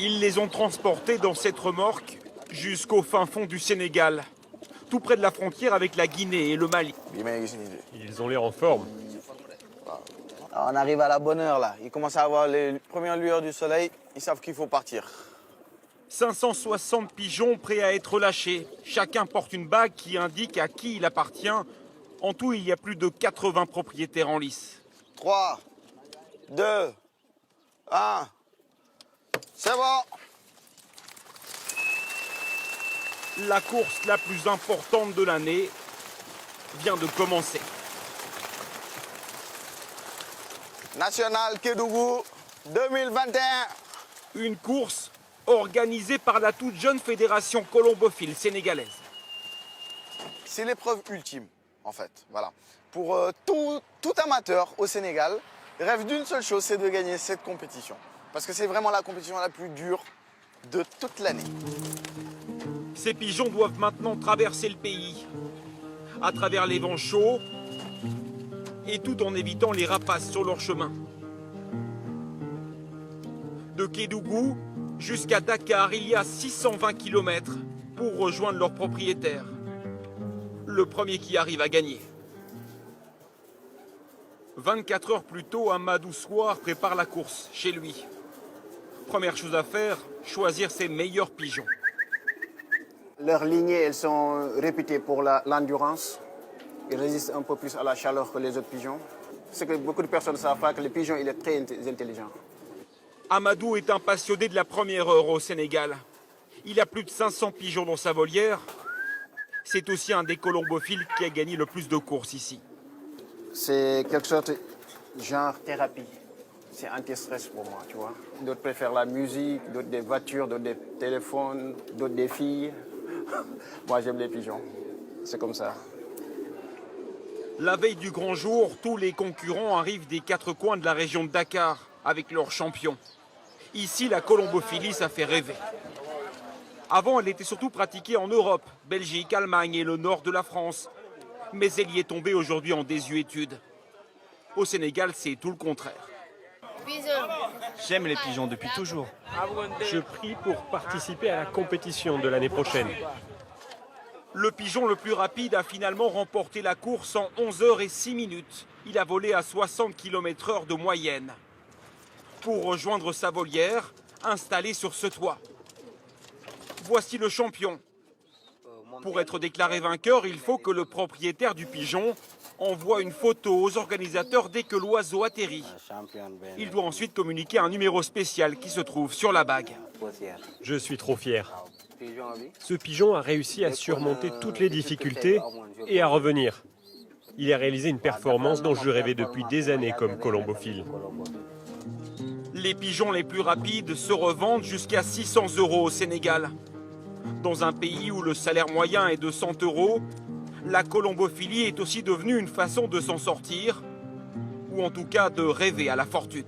Ils les ont transportés dans cette remorque jusqu'au fin fond du Sénégal, tout près de la frontière avec la Guinée et le Mali. Ils ont l'air en forme. On arrive à la bonne heure là. Ils commencent à avoir les premières lueurs du soleil. Ils savent qu'il faut partir. 560 pigeons prêts à être lâchés. Chacun porte une bague qui indique à qui il appartient. En tout, il y a plus de 80 propriétaires en lice. 3, 2, 1. C'est bon. La course la plus importante de l'année vient de commencer. National Kédougou 2021. Une course organisée par la toute jeune fédération colombophile sénégalaise. C'est l'épreuve ultime, en fait. Voilà. Pour tout amateur au Sénégal, rêve d'une seule chose, c'est de gagner cette compétition. Parce que c'est vraiment la compétition la plus dure de toute l'année. Ces pigeons doivent maintenant traverser le pays, à travers les vents chauds, et tout en évitant les rapaces sur leur chemin. De Kédougou jusqu'à Dakar, il y a 620 km pour rejoindre leurs propriétaires. Le premier qui arrive à gagner. 24 heures plus tôt, Amadou Soir prépare la course chez lui. Première chose à faire, choisir ses meilleurs pigeons. Leurs lignées, elles sont réputées pour l'endurance. Ils résistent un peu plus à la chaleur que les autres pigeons. Ce que beaucoup de personnes ne savent pas, que le pigeon il est très intelligent. Amadou est un passionné de la première heure au Sénégal. Il a plus de 500 pigeons dans sa volière. C'est aussi un des colombophiles qui a gagné le plus de courses ici. C'est quelque chose de genre thérapie. C'est anti-stress pour moi, tu vois. D'autres préfèrent la musique, d'autres des voitures, d'autres des téléphones, d'autres des filles. Moi, j'aime les pigeons. C'est comme ça. La veille du grand jour, tous les concurrents arrivent des quatre coins de la région de Dakar avec leurs champions. Ici, la colombophilie, ça fait rêver. Avant, elle était surtout pratiquée en Europe, Belgique, Allemagne et le nord de la France. Mais elle y est tombée aujourd'hui en désuétude. Au Sénégal, c'est tout le contraire. J'aime les pigeons depuis toujours. Je prie pour participer à la compétition de l'année prochaine. Le pigeon le plus rapide a finalement remporté la course en 11 heures et 6 minutes. Il a volé à 60 km/h de moyenne. Pour rejoindre sa volière, installée sur ce toit. Voici le champion. Pour être déclaré vainqueur, il faut que le propriétaire du pigeon envoie une photo aux organisateurs dès que l'oiseau atterrit. Il doit ensuite communiquer un numéro spécial qui se trouve sur la bague. Je suis trop fier. Ce pigeon a réussi à surmonter toutes les difficultés et à revenir. Il a réalisé une performance dont je rêvais depuis des années comme colombophile. Les pigeons les plus rapides se revendent jusqu'à 600 € au Sénégal. Dans un pays où le salaire moyen est de 100 €, la colombophilie est aussi devenue une façon de s'en sortir, ou en tout cas de rêver à la fortune.